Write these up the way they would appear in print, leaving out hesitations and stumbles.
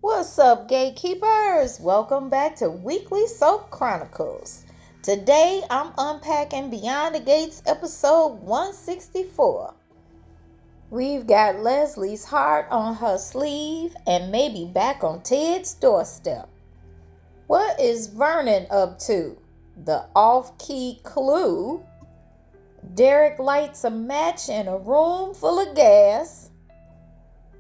What's up, Gatekeepers? Welcome back to Weekly Soap Chronicles. Today, I'm unpacking Beyond the Gates episode 164. We've got Leslie's heart on her sleeve and maybe back on Ted's doorstep. What is Vernon up to? The off-key clue. Derek lights a match in a room full of gas.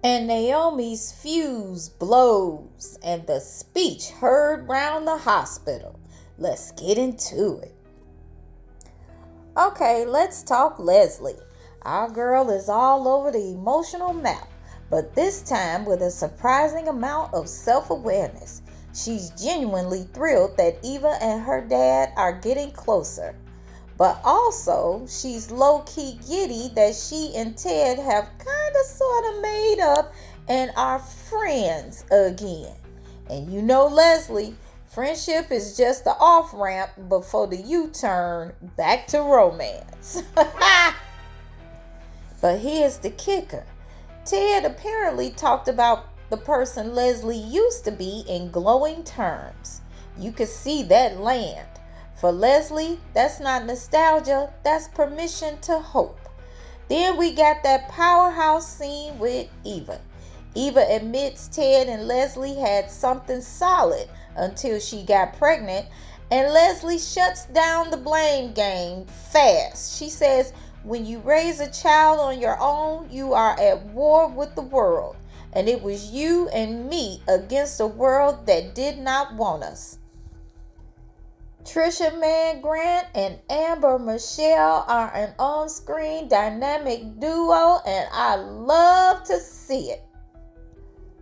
And Naomi's fuse blows and the speech heard round the hospital. Let's get into it. Okay, let's talk Leslie. Our girl is all over the emotional map, but this time with a surprising amount of self-awareness. She's genuinely thrilled that Eva and her dad are getting closer. But also, she's low-key giddy that she and Ted have kind of sort of made up and are friends again. And you know Leslie, friendship is just the off-ramp before the U-turn back to romance. But here's the kicker. Ted apparently talked about the person Leslie used to be in glowing terms. You could see that land. For Leslie, that's not nostalgia, that's permission to hope. Then we got that powerhouse scene with Eva. Eva admits Ted and Leslie had something solid until she got pregnant, and Leslie shuts down the blame game fast. She says, when you raise a child on your own, you are at war with the world, and it was you and me against a world that did not want us. Trisha Mann Grant and Amber Michelle are an on-screen dynamic duo, and I love to see it.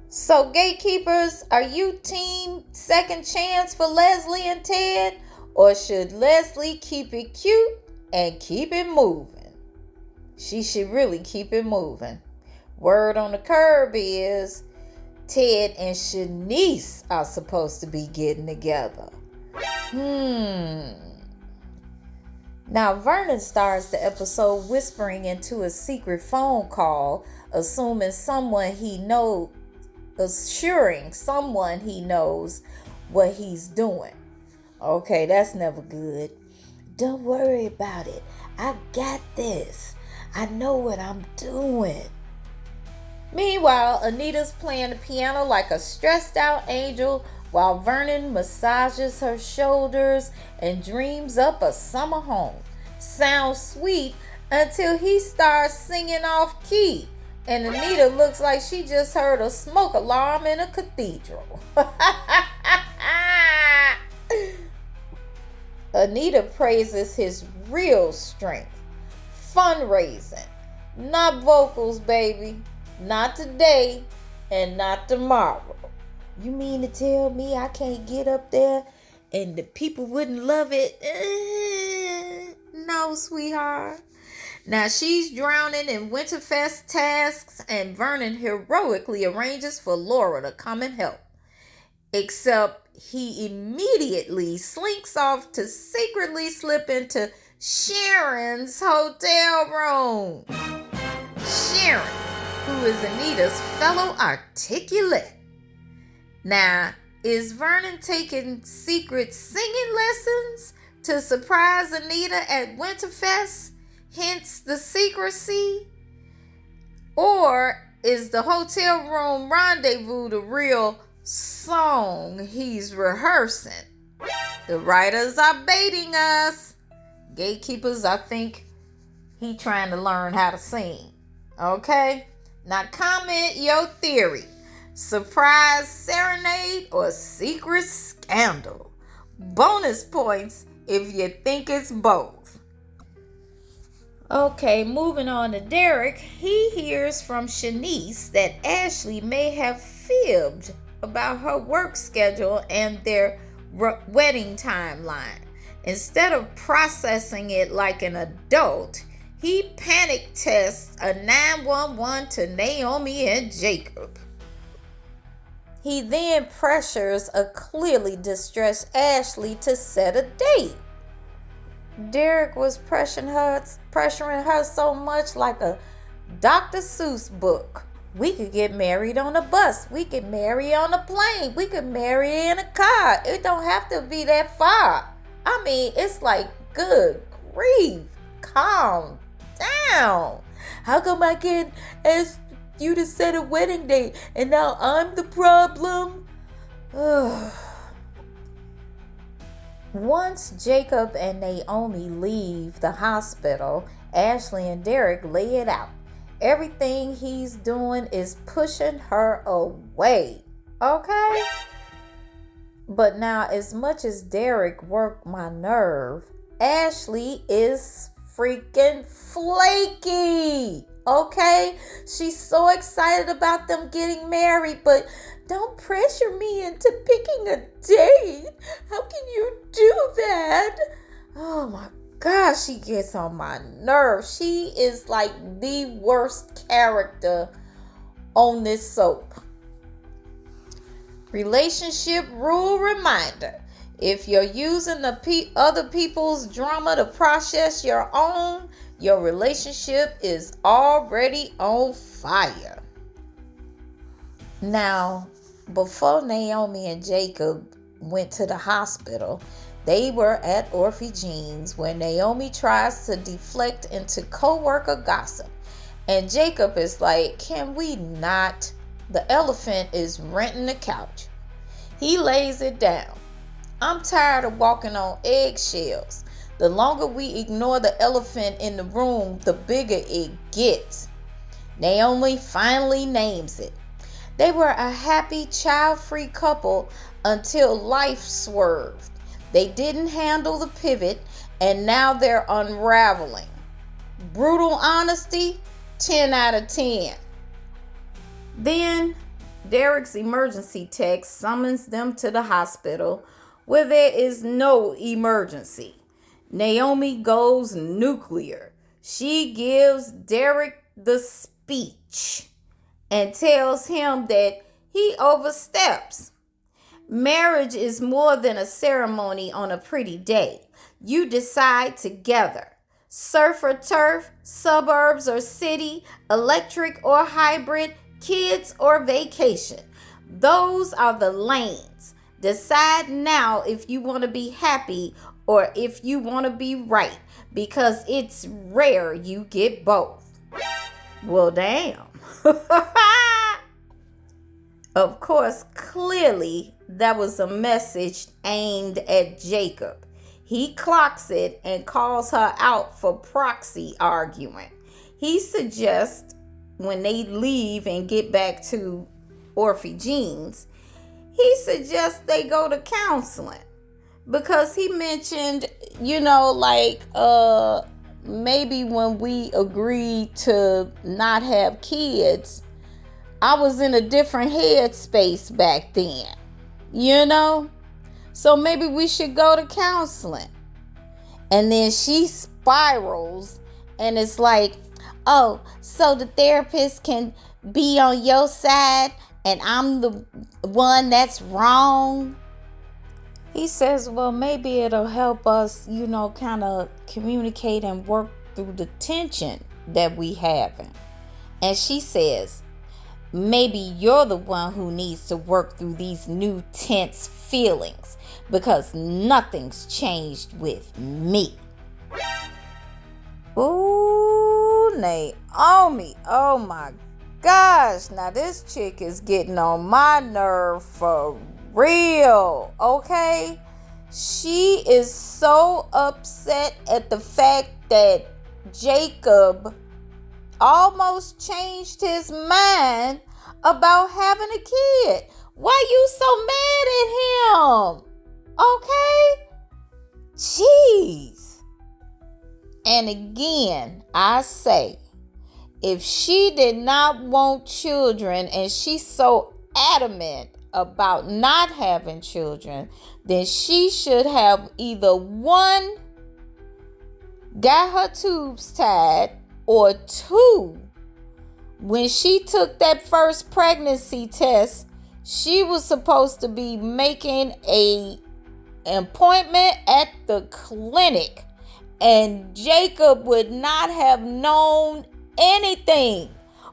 So, Gatekeepers, are you team second chance for Leslie and Ted? Or should Leslie keep it cute and keep it moving? She should really keep it moving. Word on the curb is Ted and Shanice are supposed to be getting together. Now, Vernon starts the episode whispering into a secret phone call, assuring someone he knows what he's doing. Okay, that's never good. Don't worry about it. I got this. I know what I'm doing. Meanwhile, Anita's playing the piano like a stressed out angel while Vernon massages her shoulders and dreams up a summer home. Sounds sweet until he starts singing off key, and Anita looks like she just heard a smoke alarm in a cathedral. Anita praises his real strength. Fundraising. Not vocals, baby. Not today and not tomorrow. You mean to tell me I can't get up there and the people wouldn't love it? No, sweetheart. Now she's drowning in Winterfest tasks, and Vernon heroically arranges for Laura to come and help. Except he immediately slinks off to secretly slip into Sharon's hotel room. Sharon, who is Anita's fellow articulate. Now, is Vernon taking secret singing lessons to surprise Anita at Winterfest? Hence the secrecy? Or is the hotel room rendezvous the real song he's rehearsing? The writers are baiting us. Gatekeepers, I think he trying to learn how to sing. Okay? Now comment your theory. Surprise serenade or secret scandal? Bonus points if you think it's both. Okay, moving on to Derek. He hears from Shanice that Ashley may have fibbed about her work schedule and their wedding timeline. Instead of processing it like an adult, he panic tests a 911 to Naomi and Jacob. He then pressures a clearly distressed Ashley to set a date. Derek was pressuring her so much like a Dr. Seuss book. We could get married on a bus. We could marry on a plane. We could marry in a car. It don't have to be that far. I mean, it's like, good grief. Calm down. How come I can't ask you to set a wedding date and now I'm the problem? Once Jacob and Naomi leave the hospital, Ashley and Derek lay it out. Everything he's doing is pushing her away. Okay? But now, as much as Derek worked my nerve, Ashley is freaking flaky. Okay? She's so excited about them getting married, but don't pressure me into picking a date. How can you do that? Oh my gosh, she gets on my nerves. She is like the worst character on this soap. Relationship rule reminder. If you're using the other people's drama to process your own, your relationship is already on fire. Now, before Naomi and Jacob went to the hospital, they were at Orphy Jean's where Naomi tries to deflect into co-worker gossip. And Jacob is like, can we not? The elephant is renting the couch. He lays it down. I'm tired of walking on eggshells. The longer we ignore the elephant in the room, the bigger it gets. Naomi finally names it. They were a happy, child-free couple until life swerved. They didn't handle the pivot, and now they're unraveling. Brutal honesty, 10 out of 10. Then Derek's emergency text summons them to the hospital where there is no emergency. Naomi goes nuclear. She gives Derek the speech and tells him that he oversteps. Marriage is more than a ceremony on a pretty day. You decide together. Surf or turf, suburbs or city, electric or hybrid, kids or vacation. Those are the lanes. Decide now if you want to be happy or if you want to be right, because it's rare you get both. Well, damn. Of course, clearly that was a message aimed at Jacob. He clocks it and calls her out for proxy arguing. He suggests when they leave and get back to Orphy Jean's, he suggests they go to counseling. Because he mentioned, maybe when we agreed to not have kids, I was in a different headspace back then, So maybe we should go to counseling. And then she spirals and it's like, oh, so the therapist can be on your side and I'm the one that's wrong. He says, well, maybe it'll help us, kind of communicate and work through the tension that we having. And she says, maybe you're the one who needs to work through these new tense feelings because nothing's changed with me. Ooh, Naomi. Oh my gosh. Now this chick is getting on my nerve for real, okay? She is so upset at the fact that Jacob almost changed his mind about having a kid. Why you so mad at him? Okay? Jeez. And again, I say, if she did not want children and she's so adamant about not having children, then she should have either one, got her tubes tied, or two, when she took that first pregnancy test, she was supposed to be making an appointment at the clinic, and Jacob would not have known anything.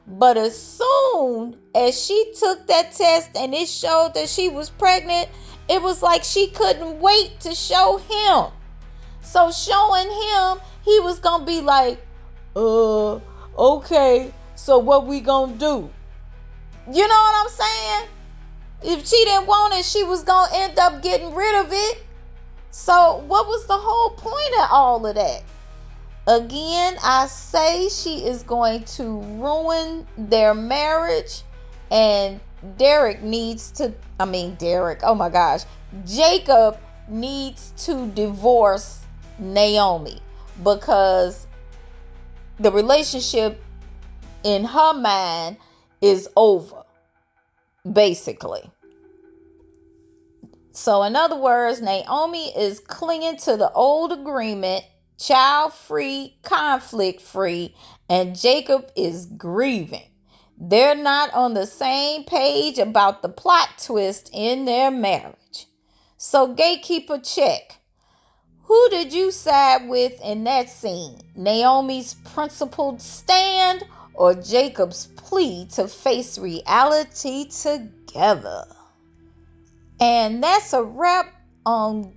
But as soon as she took that test and it showed that she was pregnant, it was like she couldn't wait to show him. So showing him, he was going to be like, okay, so what we going to do? You know what I'm saying? If she didn't want it, she was going to end up getting rid of it. So what was the whole point of all of that? Again, I say she is going to ruin their marriage, and Jacob needs to divorce Naomi, because the relationship in her mind is over, basically. So in other words, Naomi is clinging to the old agreement, child-free, conflict-free, and Jacob is grieving. They're not on the same page about the plot twist in their marriage. So gatekeeper check. Who did you side with in that scene? Naomi's principled stand or Jacob's plea to face reality together? And that's a wrap on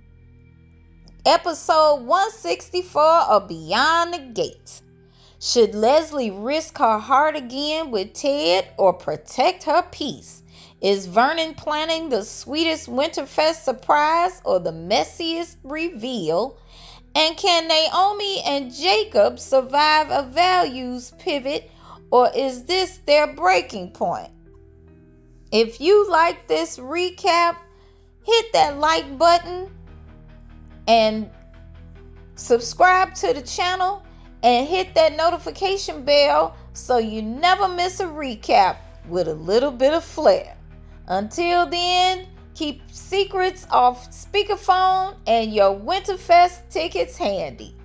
episode 164 of Beyond the Gates. Should Leslie risk her heart again with Ted or protect her peace? Is Vernon planning the sweetest Winterfest surprise or the messiest reveal? And can Naomi and Jacob survive a values pivot, or is this their breaking point? If you like this recap, hit that like button and subscribe to the channel and hit that notification bell so you never miss a recap with a little bit of flair. Until then, keep secrets off speakerphone and your Winterfest tickets handy.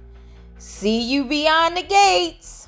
See you beyond the gates.